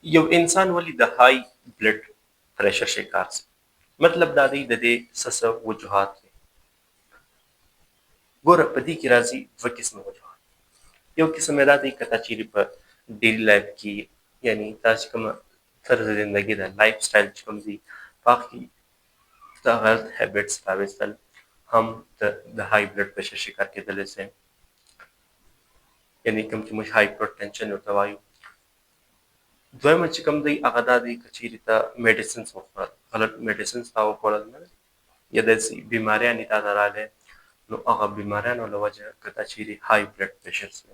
یو انسان ولې د های بلډ پریشر شکار سي؟ مطلب دا دی د دې څه څه وجوهات دي. ګوره په دې کې راځي دوه قسمه وجوهات. یو قسم یې دا دی که تا چیرې په ډیلي لایف کې یعنې تا چې کومه طرز زندګي ده لایف سټایل چې کوم دی په هغه کې ستا غلط هیبټس راویستل هم د های بلډ پریشر شکار کېدلی سي. یعنې کوم چې موږ هایپر ټنشن ورته وایو. دویمه چې کوم دی هغه دا دی که چیرې ته میډیسنس وخوړل غلط میډیسنس تا وخوړل نه یا داسې بیماریانې تا ته راغلی نو هغه بیماریانو له وجه که تا چیرې های بلډ پریشر سي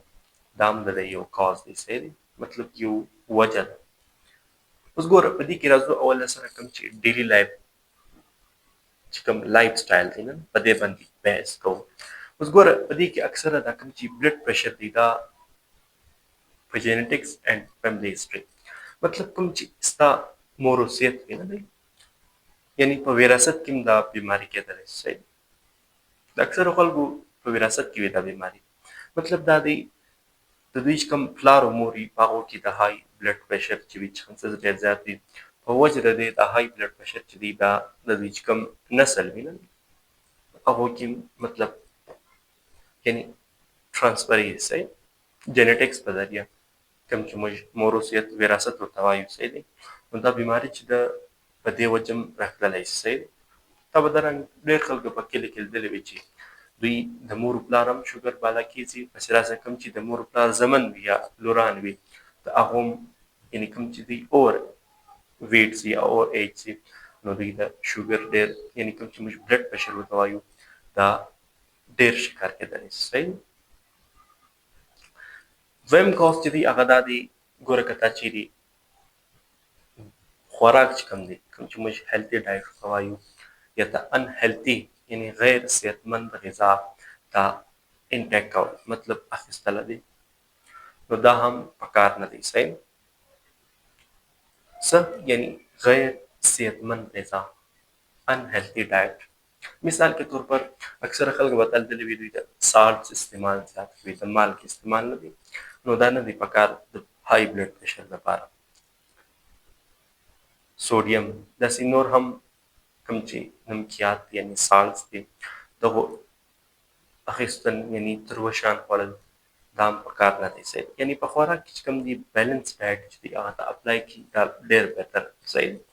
دا هم د دې یو کاز دی صحیح دی مطلب یو وجه ده. اوس ګوره په دې کې راځو اول سره کوم چې ډیلي لایف چې کوم لایف سټایل دی نه په دې باندې بحث کوو. اوس ګوره په دې کې اکثره دا کوم چې بلډ پریشر دی دا په جینیټکس اینډ فیملی هسټري مطلب کوم چې ستا موروثیت کې نه دی یعنې په وراثت کې هم دا بیماري کېدلی شي. د اکثرو خلکو په وراثت کې وي دا بیماري مطلب دا دی د دوی چې کوم پلار او مور وي په هغو کې د های بلډ پریشر چې وي چانسز ډېر زیات وي په وجه د دې د های بلډ پریشر چې دی دا د دوی چې کوم نسل وي نه هغو کې مطلب یعنې ټرانسفرېږي صحیح جینیټکس په ذریعه کوم چې موږ موروثیت وراثت ورته وایو صحیح دی نو دا بیماري چې ده په دې وجه هم راتللی شي صحیح دی. تا به درنګ ډېر خلکو په کلي کې لیدلي وي چې دوی د مور پلار هم شوګر بالا کېږي پسې راسه کوم چې د مور پلار زمن وي یا لوران وي د هغو هم یعنې کوم چې دوی اور ویټ سي یا اور ایج سي نو دوی د شوګر ډېر یعنې کوم چې موږ بلډ پریشر ورته وایو دا ډېر شکار کېدلی شي صحیح. دویم کاز چې دی هغه دا دی ګوره که تا چیرې خوراک چې کوم دی کوم چې موږ هیلتي ډایټ ورته وایو یا ته انهیلتي یعنې غیر صحتمند غذا تا انټیک کول مطلب اخیستله دی نو دا هم پکار نه دی صحیح. څه یعنې غیر صحتمند غذا انهیلتي ډایټ مثال के तौर पर अक्सर خلک به تل دلې وي دوی د سالټس استعمال زیات کوي د مالګې استعمال نه دی نو دا نه دی پکار د های بلډ پریشر لپاره. سوډیم داسې نور هم کوم چې نمکیات یعنې سالټس دي دغو اخیستل یعنې تروه شیان خوړل دا هم پکار نه دی صحیح یعنې په خوراک کې چې کوم دی بیلنس ډایټ چې دی هغه ته اپلای کړي دا ډېر بهتر صحیح دی.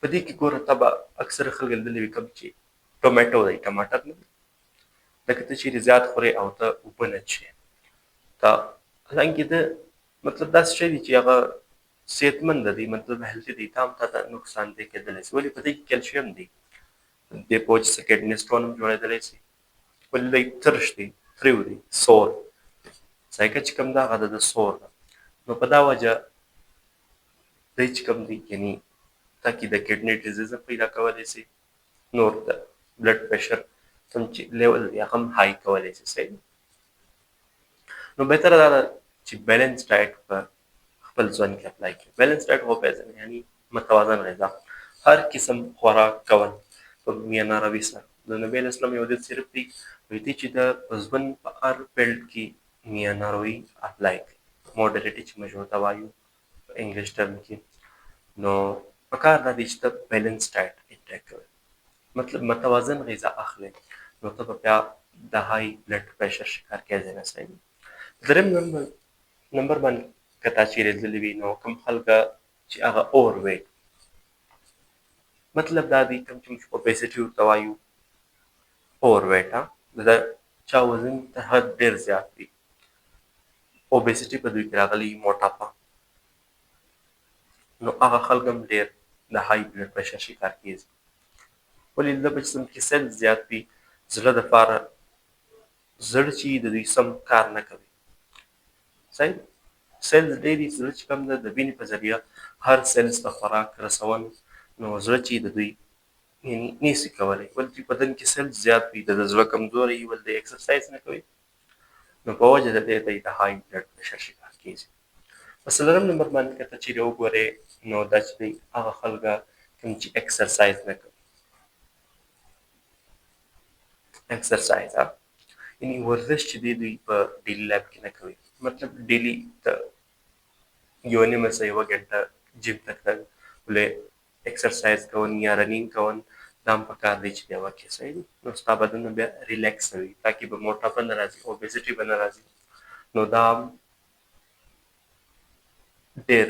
په دې کې ګوره ته به اکثره خلک لیدلي وي کوم چې ټومیټو دی ټماټر نه دی لکه ته چیرې زیات خورې او ته اوبه نه څښې ته حالانکې د مطلب داسې شی دی چې هغه صحتمند دی مطلب هیلتي دی ته هم تا ته نقصان دی کېدلی شي ولې په دې کې کیلشیم دی دې په وجه څه کډني سټون هم جوړېدلی شي ولې دی ترش دی تریو دی سور ذایقه چې کوم ده هغه د سور ده نو په دا وجه دی چې کوم دی یعنې تا کې د کډني ډیزیز پیدا کولی شي نور د بلډ پریشر کوم چې لیول دی هغه هم های کولی شي صحیح. نو بهتره دا ده چې بیلنس ډایټ په خپل ژوند کې اپلای کړي. بیلنس ډایټ وپېژنئ یعنې متوازن غذا هر قسم خوراک کول په میانه روي سره د نبي علیه السلام یو حدیث صرف دی وایي دی چې د ژوند په هر فیلډ کې میانه روي اپلای کړي موډریټي چې موږ ورته وایو په انګلیش ټرم کې نو پکار دا دی چې ته بیلنس ډایټ انټیک کوئ مطلب متوازن غذا اخلئ نو ته به بیا د های بلډ پریشر شکار کېدی نه شئ. درېیم نمبر باندې که تا چیرې لیدلي وي نو کوم خلکه چې هغه اور ویټ مطلب دا دی کوم چې موږ اوبیسټي ورته وایو اور ویټ د چا وزن تر حد ډېر زیات وي اوبیسټي په دوی کې راغلي موټاپا نو هغه خلک هم ډېر د های بلډ پریشر شکار کېږي ولې د په جسم کې سیل زیات وي زړه دپاره زړه چې د دوی سم کار نه کوي صحیح سیلز ډېرې زړه چې کوم ده د وینې په ذریعه هر سیلز ته خوراک رسول نو زړه چې د دوی یعنې نشي کولی ولې چې بدن کې سیلز زیات وي د زړه کمزوری وي ولې د ایکسرسایز نه کوي نو په وجه د دې دی د های بلډ پریشر شکار کېږي. په څلورم نمبر باندې که ته چیرې وګورې نو دا چې دی هغه خلکه کوم چې ایکسرسایز نه کوي ایکسرسایز یعنې ورزش چې دی دوی په ډیلي لایف کې نه کوي مطلب ډیلي ته یوه نیمه سه یوه ګنټه جیم ته تلل ولې اکسرسایز کول یا رنینګ کول دا هم پکار دی چې بیا واقع صحیح دي نو ستا بدن بیا ریلیکس وي تاکي به موټاپه نه راځي اوبیسټي به نه راځي نو دا ډېر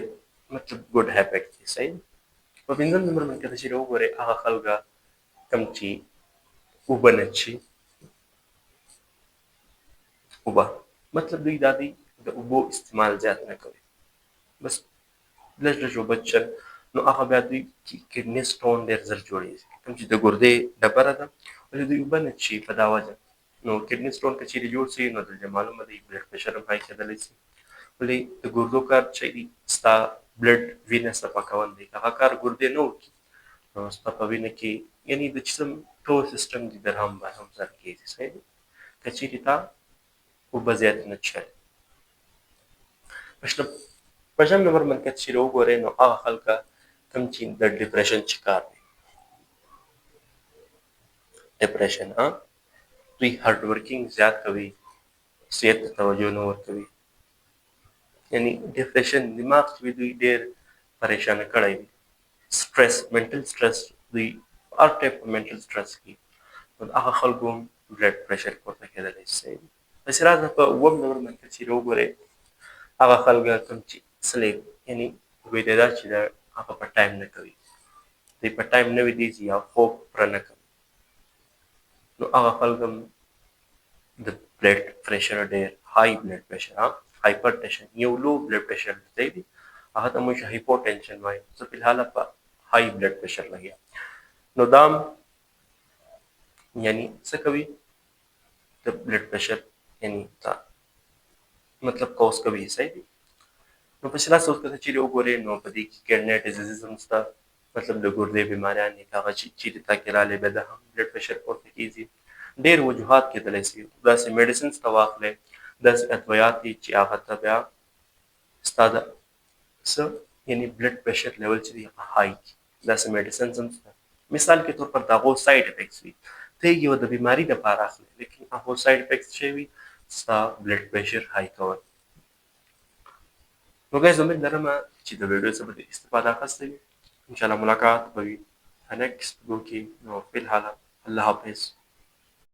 مطلب ګډ هیبټ دی صحیح په پنځم نمبر باندې که چېرې وګورې هغه خلکه کوم چې اوبه نه څښي اوبه مطلب دوی دا دی د اوبو استعمال زیات نه کوي بس لږ لږ اوبه څښل نو هغه بیا دوی کډني سټون ډېر ژر جوړېږي کوم چې د ګردې ډبره ده ولې دوی اوبه نه څښي په دا وجه نو کډني سټون که چېرې جوړ شي نو دلته معلومه دی بلډ پرېشر هم های کېدلی شي ولې د ګردو کار چې دی ستا بلډ وینه صفا کول دی هغه کار ګردې نه وکړي نو ستا په وینه کې یعنې د جسم ټول سیسټم دی در هم باید هم سر کېږي صحیح دی که چېرې تا اوبه زیات نه څښلې په شپږم نمبر باندې که چېرې وګورې نو هغه خلکه کوم چې د ډپریشن شکار دي ډپریشن دوی هارډ ورکینګ زیات کوي صحت ته توجه نه ورکوي یعنی ډپریشن دماغ چې وي دوی ډېر پریشانه کړی وي سټرس منټل سټرس دوی هر ټایپ منټل سټرس کې نو د هغه خلکو هم بلډ پرېشر پورته کېدلی شي داسې راځه په اووم نمبر باندې که چېرې وګورې هغه خلکه کوم چې سلیپ یعنی ویده دا چې دا هغه په ټایم نه کوي دوی په ټایم نه ویدېږي یا خوب پوره نه کوي نو هغه خلک هم د بلډ پرېشر ډېر های بلډ پرېشر هایپر ټنشن یو لو بلډ پرېشر دی هغه ته موږ هایپوټنشن وایو زه فلحاله په های بلډ پرېشر لګیا نو دا یعنی څه کوي د بلډ پرېشر یعنی تا مطلب کوز کوي صحیح دی نو په شلاس اوس که چېرې وګورې نو په دې کې کډنی ډیزیزز هم شته مطلب د ګردې بیماریان دي هغه چې چېرې تا کې راغلی بیا د هم بلډ پرېشر پورته کېږي ډېر وجوهات کېدلی شي داسې میډیسنس ته واخلې داسې ادویات دي چې هغه ته بیا ستا د څه یعنې بلډ پرېشر لیول چې دی هغه های کړي داسې میډیسنس هم شته مثال کې طور پر د هغو سایډ افیکټس وي ته یې یو د بیماري دپاره اخلې لیکن هغو سایډ افیکټس چې وي ستا بلډ پرېشر های کول نو ګایز امید لرم چې د ویډیو څخه به استفاده اخیستی وي انشاءالله ملاقات به وي په نیکسټ ویډیو کې نو فی الحال الله حافظ